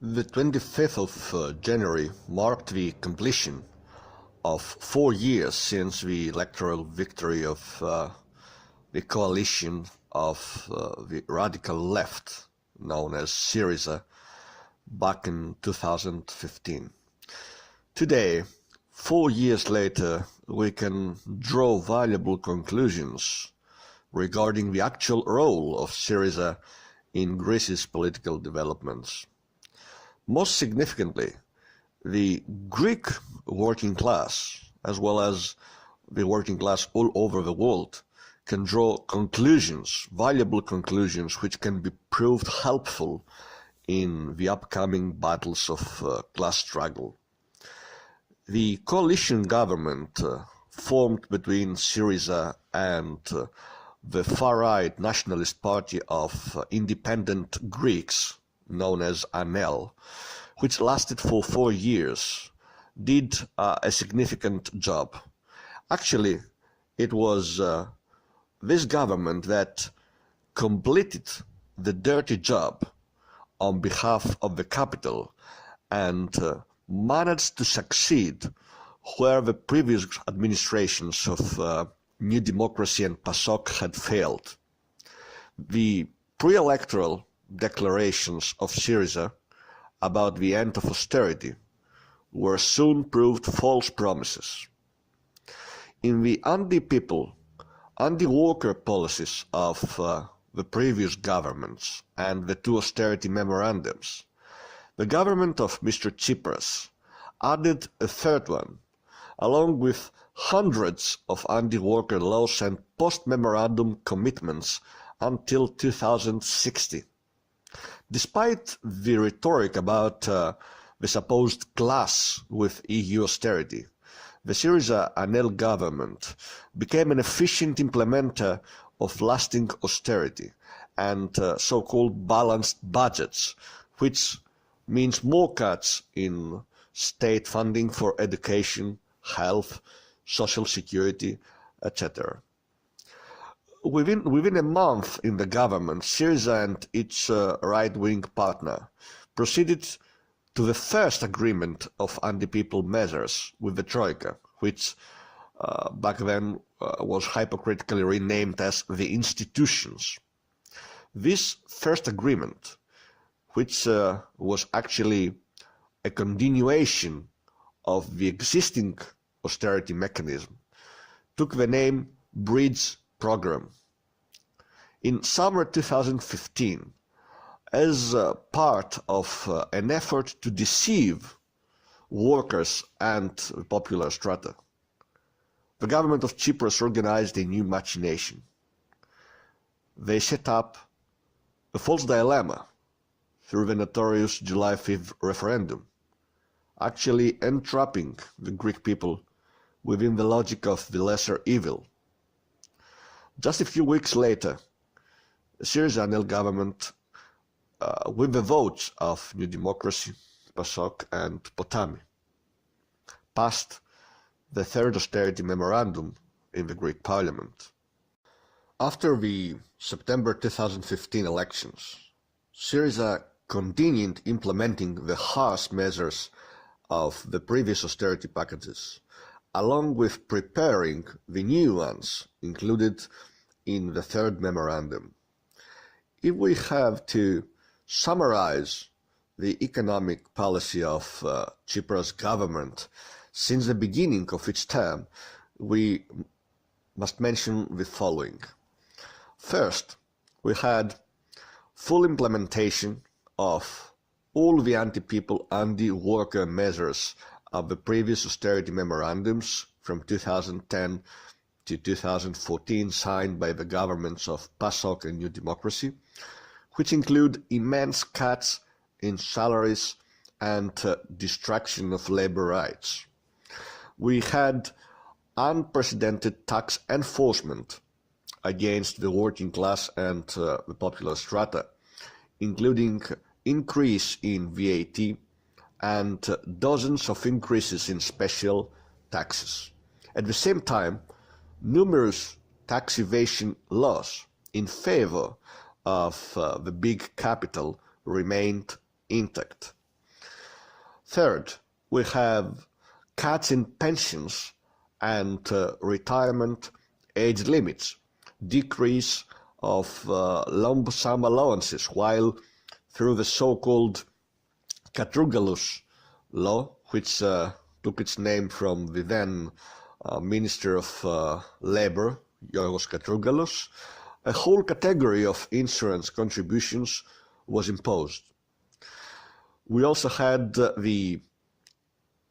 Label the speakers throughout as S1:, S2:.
S1: The 25th of January marked the completion of 4 years since the electoral victory of the coalition of the radical left, known as Syriza, back in 2015. Today, 4 years later, we can draw valuable conclusions regarding the actual role of Syriza in Greece's political developments. Most significantly, the Greek working class, as well as the working class all over the world, can draw conclusions, valuable conclusions, which can be proved helpful in the upcoming battles of class struggle. The coalition government formed between Syriza and the far-right nationalist party of independent Greeks, known as ANEL, which lasted for 4 years, did a significant job. Actually, it was this government that completed the dirty job on behalf of the capital and managed to succeed where the previous administrations of New Democracy and PASOK had failed. The pre-electoral declarations of Syriza about the end of austerity were soon proved false promises. In the anti-people, anti-worker policies of the previous governments and the two austerity memorandums, the government of Mr. Tsipras added a third one, along with hundreds of anti-worker laws and post-memorandum commitments until 2060. Despite the rhetoric about the supposed clash with EU austerity, the Syriza-ANEL government became an efficient implementer of lasting austerity and so-called balanced budgets, which means more cuts in state funding for education, health, social security, etc. Within a month in the government, Syriza and its right-wing partner proceeded to the first agreement of anti-people measures with the Troika, which back then was hypocritically renamed as the institutions. This first agreement, which was actually a continuation of the existing austerity mechanism, took the name Bridge Program. In summer 2015, as part of an effort to deceive workers and popular strata, the government of Tsipras organized a new machination. They set up a false dilemma through the notorious July 5th referendum, actually entrapping the Greek people within the logic of the lesser evil. Just a few weeks later, the Syriza-ANEL government, with the votes of New Democracy, PASOK and Potami, passed the third austerity memorandum in the Greek parliament. After the September 2015 elections, Syriza continued implementing the harsh measures of the previous austerity packages, along with preparing the new ones included in the third memorandum. If we have to summarize the economic policy of Tsipras' government since the beginning of its term, we must mention the following. First, we had full implementation of all the anti-people, anti-worker measures of the previous austerity memorandums from 2010 to 2014 signed by the governments of PASOK and New Democracy, which include immense cuts in salaries and destruction of labor rights. We had unprecedented tax enforcement against the working class and the popular strata, including increase in VAT and dozens of increases in special taxes. At the same time, numerous tax evasion laws in favor of the big capital remained intact. Third, we have cuts in pensions and retirement age limits, decrease of lump sum allowances, while through the so-called Katrougalos law, which took its name from the then Minister of Labor, Yorgos Katrougalos, a whole category of insurance contributions was imposed. We also had the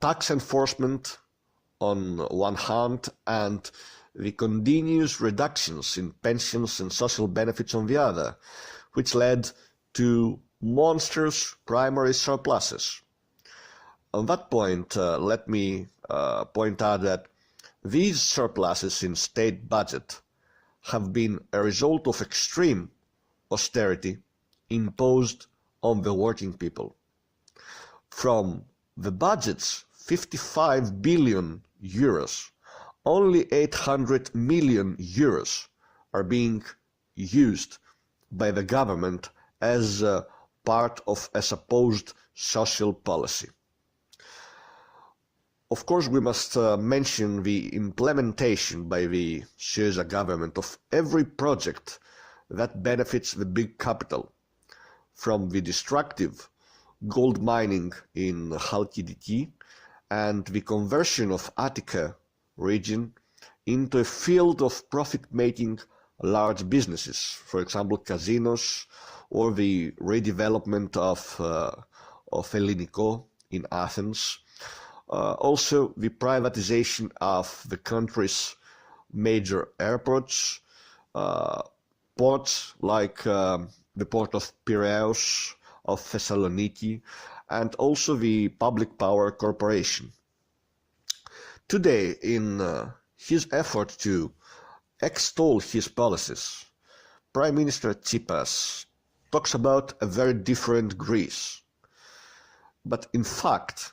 S1: tax enforcement on one hand and the continuous reductions in pensions and social benefits on the other, which led to monstrous primary surpluses. On that point, let me point out that these surpluses in state budget have been a result of extreme austerity imposed on the working people. From the budget's 55 billion euros, only 800 million euros are being used by the government as part of a supposed social policy. Of course, we must mention the implementation by the Syriza government of every project that benefits the big capital, from the destructive gold mining in Halkidiki and the conversion of Attica region into a field of profit-making large businesses, for example casinos, or the redevelopment of Elliniko in Athens. Also the privatization of the country's major airports, ports like the port of Piraeus, of Thessaloniki, and also the Public Power Corporation. Today, in his effort to extol his policies, Prime Minister Tsipras talks about a very different Greece. But in fact,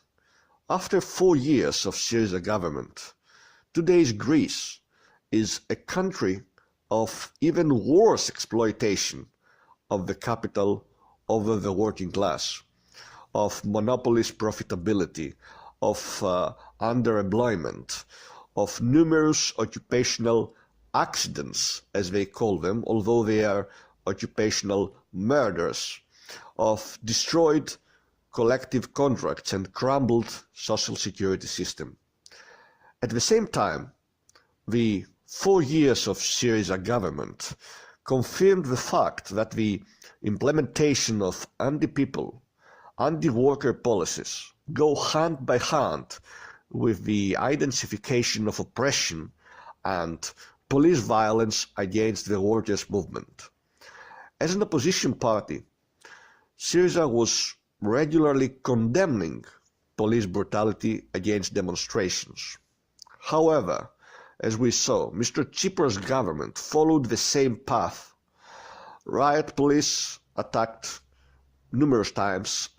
S1: after 4 years of Syriza government, today's Greece is a country of even worse exploitation of the capital over the working class, of monopolist profitability, of underemployment, of numerous occupational accidents, as they call them, although they are occupational murders, of destroyed collective contracts and crumbled social security system. At the same time, the 4 years of Syriza government confirmed the fact that the implementation of anti-people, anti-worker policies go hand by hand with the intensification of oppression and police violence against the workers' movement. As an opposition party, Syriza was regularly condemning police brutality against demonstrations. However, as we saw, Mr. Tsipras' government followed the same path. Riot police attacked numerous times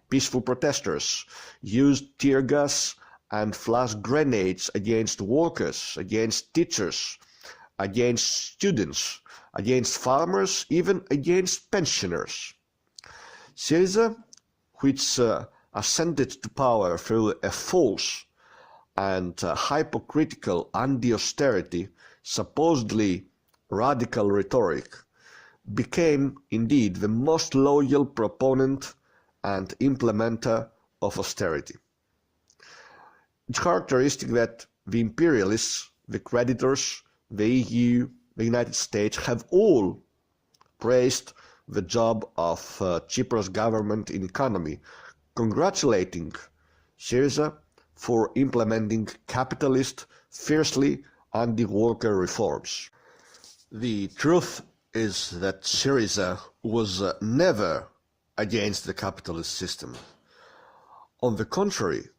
S1: peaceful protesters, used tear gas and flash grenades against workers, against teachers, against students, against farmers, even against pensioners. Syriza, which ascended to power through a false and hypocritical anti-austerity, supposedly radical rhetoric, became indeed the most loyal proponent and implementer of austerity. It's characteristic that the imperialists, the creditors, the EU, the United States have all praised the job of Tsipras' government in economy, congratulating Syriza for implementing capitalist, fiercely anti-worker reforms. The truth is that Syriza was never against the capitalist system. On the contrary,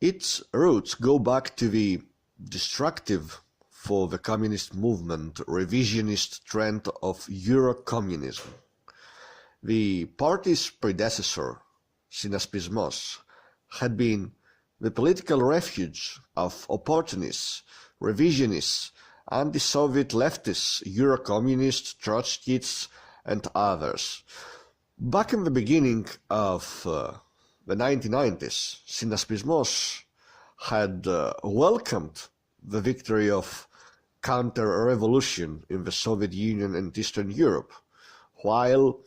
S1: its roots go back to the destructive for the communist movement revisionist trend of Euro-communism. The party's predecessor, Synaspismos, had been the political refuge of opportunists, revisionists, anti-Soviet leftists, Euro-communists, Trotskyists, and others. Back in the beginning of the 1990s, Synaspismos had welcomed the victory of counter-revolution in the Soviet Union and Eastern Europe, while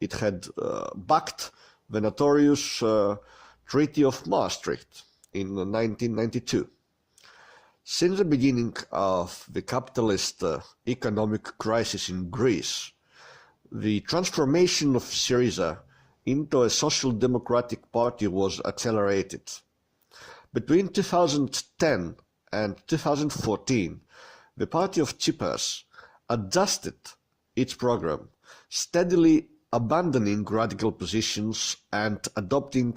S1: it had backed the notorious Treaty of Maastricht in 1992. Since the beginning of the capitalist economic crisis in Greece, the transformation of Syriza into a social democratic party was accelerated. Between 2010 and 2014, the party of Tsipras adjusted its program, steadily abandoning radical positions and adopting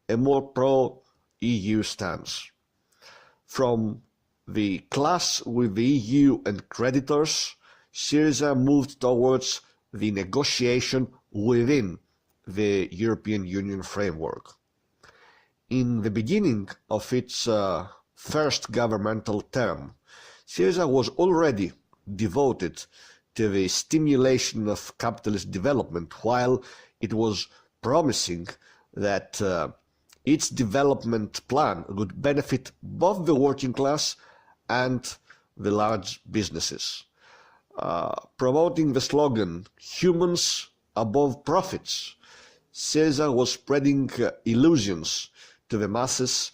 S1: a more pro-EU stance. From the clash with the EU and creditors, Syriza moved towards the negotiation within the European Union framework. In the beginning of its first governmental term, Syriza was already devoted to the stimulation of capitalist development, while it was promising that its development plan would benefit both the working class and the large businesses. Promoting the slogan, "Humans above profits," Syriza was spreading illusions to the masses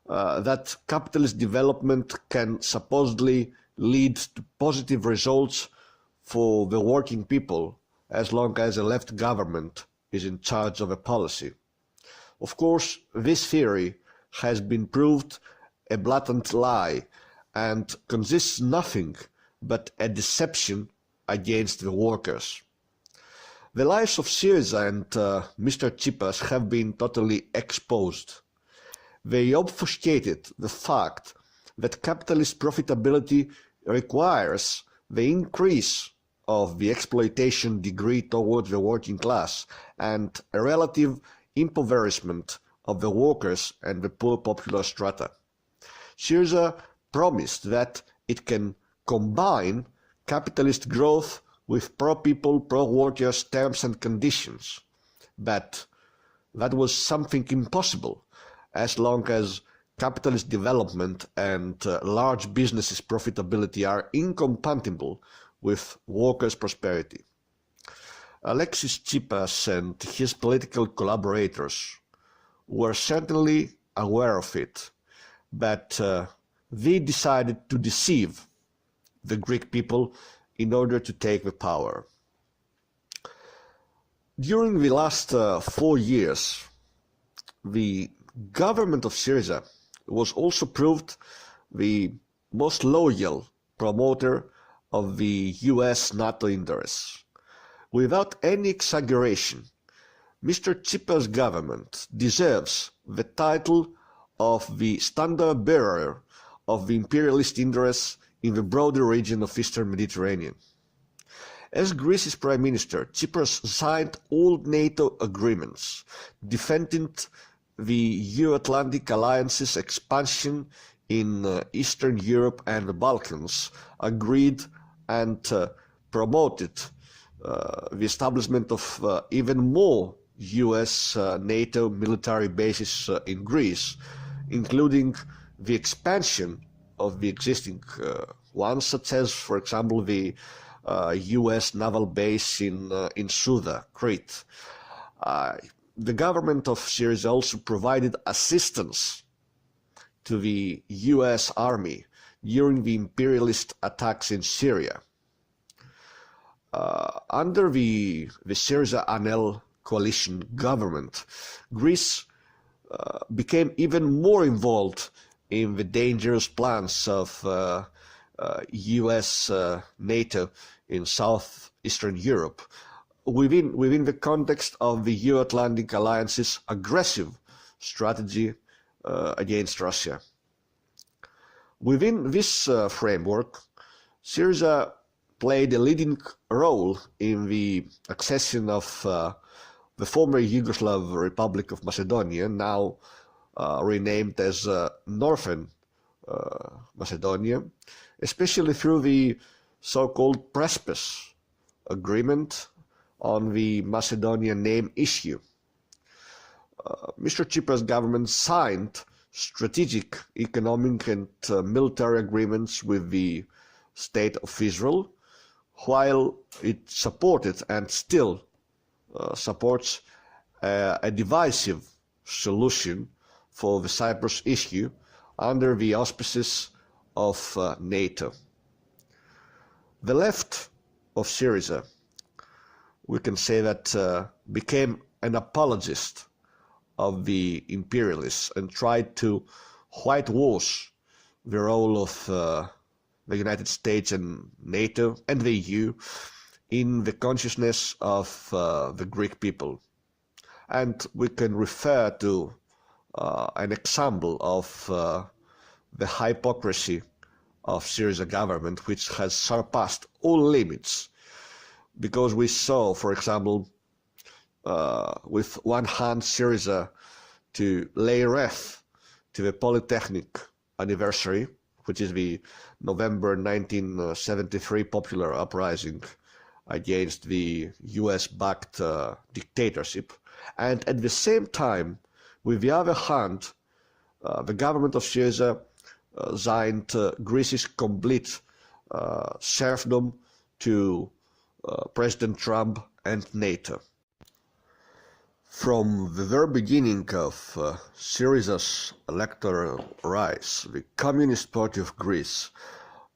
S1: that capitalist development can supposedly lead to positive results for the working people as long as a left government is in charge of a policy. Of course, this theory has been proved a blatant lie and consists nothing but a deception against the workers. The lies of Syriza and Mr. Tsipras have been totally exposed. They obfuscated the fact that capitalist profitability requires the increase of the exploitation degree toward the working class and a relative impoverishment of the workers and the poor popular strata. Syriza promised that it can combine capitalist growth with pro-people, pro-workers terms and conditions, but that was something impossible as long as capitalist development and large businesses' profitability are incompatible with workers' prosperity. Alexis Tsipras and his political collaborators were certainly aware of it, but they decided to deceive the Greek people in order to take the power. During the last 4 years, the government of Syriza was also proved the most loyal promoter of the US NATO interests. Without any exaggeration, Mr. Tsipras' government deserves the title of the standard bearer of the imperialist interests in the broader region of Eastern Mediterranean. As Greece's Prime Minister, Tsipras signed all NATO agreements, defending the Euro-Atlantic Alliance's expansion in Eastern Europe and the Balkans, agreed and promoted the establishment of even more US NATO military bases in Greece, including the expansion of the existing ones, such as, for example, the US naval base in Syriza, Crete. The government of Syriza also provided assistance to the US Army during the imperialist attacks in Syria. Under the Syriza-Anel coalition government, Greece became even more involved in the dangerous plans of US NATO in southeastern Europe, within the context of the Euro-Atlantic Alliance's aggressive strategy against Russia. Within this framework, Syriza played a leading role in the accession of the former Yugoslav Republic of Macedonia, now renamed as Northern Macedonia, especially through the so-called Prespes agreement on the Macedonian name issue. Mr. Tsipras' government signed strategic economic and military agreements with the State of Israel, while it supported and still supports a divisive solution for the Cyprus issue under the auspices of NATO. The left of Syriza, we can say that, became an apologist of the imperialists and tried to whitewash the role of the United States and NATO and the EU in the consciousness of the Greek people. And we can refer to an example of the hypocrisy of Syriza government, which has surpassed all limits, because we saw, for example, with one hand Syriza to lay wreath to the Polytechnic anniversary, which is the November 1973 popular uprising against the US-backed dictatorship, and at the same time, with the other hand, the government of Syriza signed Greece's complete serfdom to President Trump and NATO. From the very beginning of Syriza's electoral rise, the Communist Party of Greece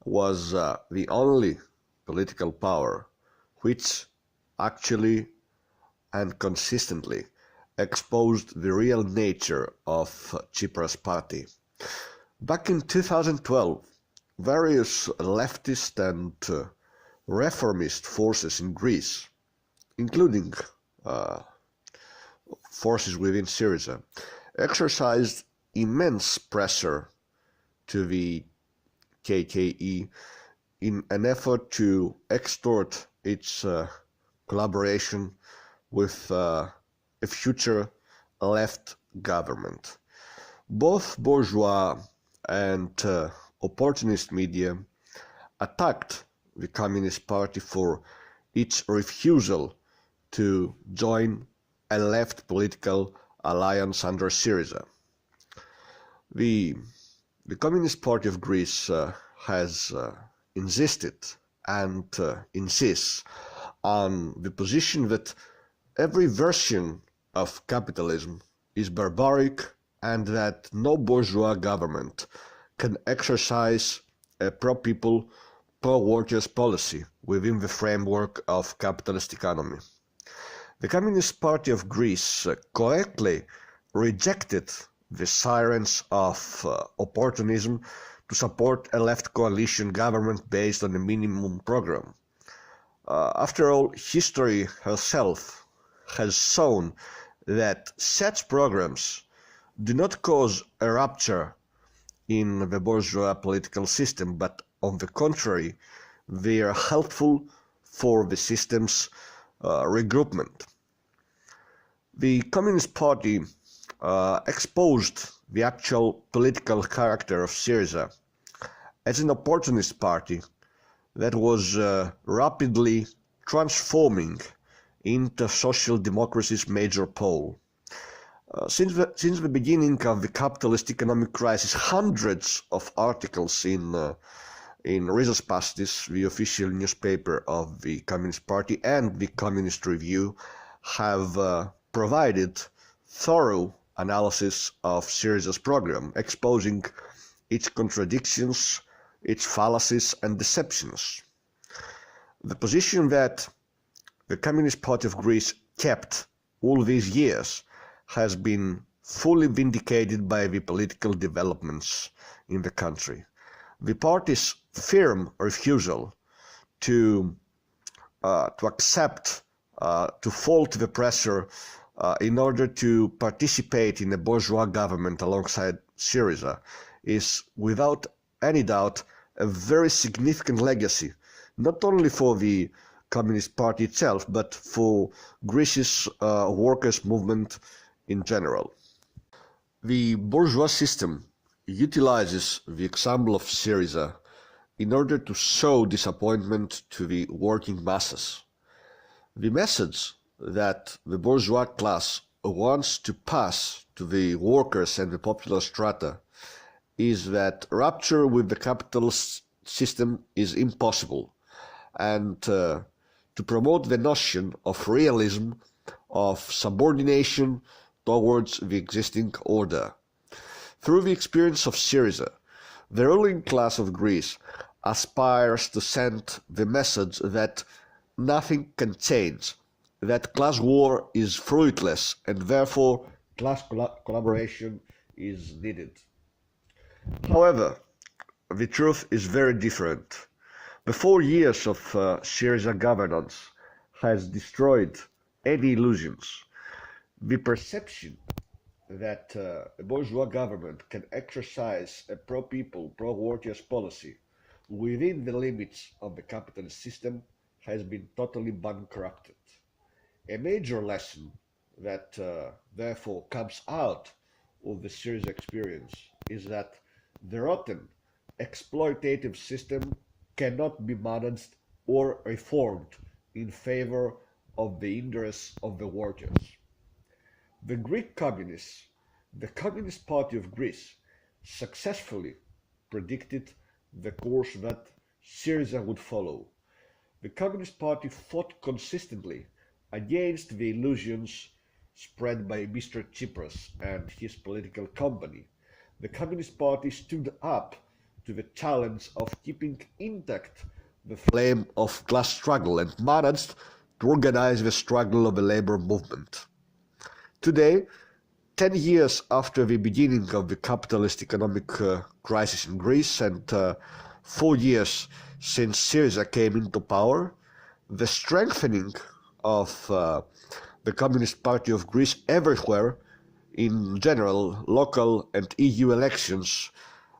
S1: was the only political power which actually and consistently exposed the real nature of Tsipras' party. Back in 2012, various leftist and reformist forces in Greece, including forces within Syriza, exercised immense pressure to the KKE in an effort to extort its collaboration with a future left government. Both bourgeois and opportunist media attacked the Communist Party for its refusal to join a left political alliance under Syriza. The Communist Party of Greece has insisted and insists on the position that every version of capitalism is barbaric and that no bourgeois government can exercise a pro-people, pro-workers policy within the framework of capitalist economy. The Communist Party of Greece correctly rejected the sirens of opportunism to support a left coalition government based on a minimum program. After all, history herself has shown that such programs do not cause a rupture in the bourgeois political system, but on the contrary, they are helpful for the system's regroupment. The Communist Party exposed the actual political character of Syriza as an opportunist party that was rapidly transforming into social democracy's major pole. Since the beginning of the capitalist economic crisis, hundreds of articles in Rizos, the official newspaper of the Communist Party, and the Communist Review have provided thorough analysis of Syriza's program, exposing its contradictions, its fallacies and deceptions. The position that the Communist Party of Greece kept all these years has been fully vindicated by the political developments in the country. The party's firm refusal to accept, to fall to the pressure in order to participate in a bourgeois government alongside Syriza is without any doubt a very significant legacy, not only for the Communist Party itself, but for Greece's workers' movement in general. The bourgeois system utilizes the example of Syriza in order to show disappointment to the working masses. The message that the bourgeois class wants to pass to the workers and the popular strata is that rupture with the capitalist system is impossible, and to promote the notion of realism, of subordination towards the existing order. Through the experience of Syriza, the ruling class of Greece aspires to send the message that nothing can change, that class war is fruitless, and therefore class collaboration is needed. However, the truth is very different. The 4 years of Syriza governance has destroyed any illusions. The perception that a bourgeois government can exercise a pro-people, pro-workers policy within the limits of the capitalist system has been totally bankrupted. A major lesson that therefore comes out of the Syriza experience is that the rotten, exploitative system cannot be managed or reformed in favor of the interests of the workers. The Greek communists, the Communist Party of Greece, successfully predicted the course that Syriza would follow. The Communist Party fought consistently against the illusions spread by Mr. Tsipras and his political company. The Communist Party stood up to the challenge of keeping intact the flame of class struggle and managed to organize the struggle of the labor movement. Today, 10 years after the beginning of the capitalist economic crisis in Greece and 4 years since Syriza came into power, the strengthening of the Communist Party of Greece everywhere, in general, local and EU elections,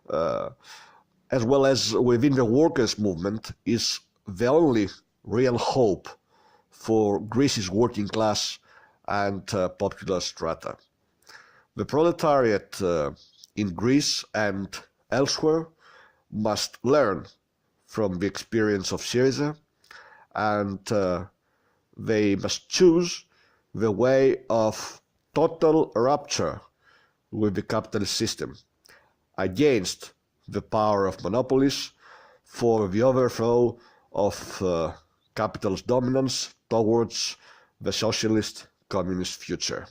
S1: as well as within the workers' movement, is the only real hope for Greece's working class and popular strata. The proletariat in Greece and elsewhere must learn from the experience of Syriza, and they must choose the way of total rupture with the capitalist system against the power of monopolies for the overthrow of capital's dominance towards the socialist communist future.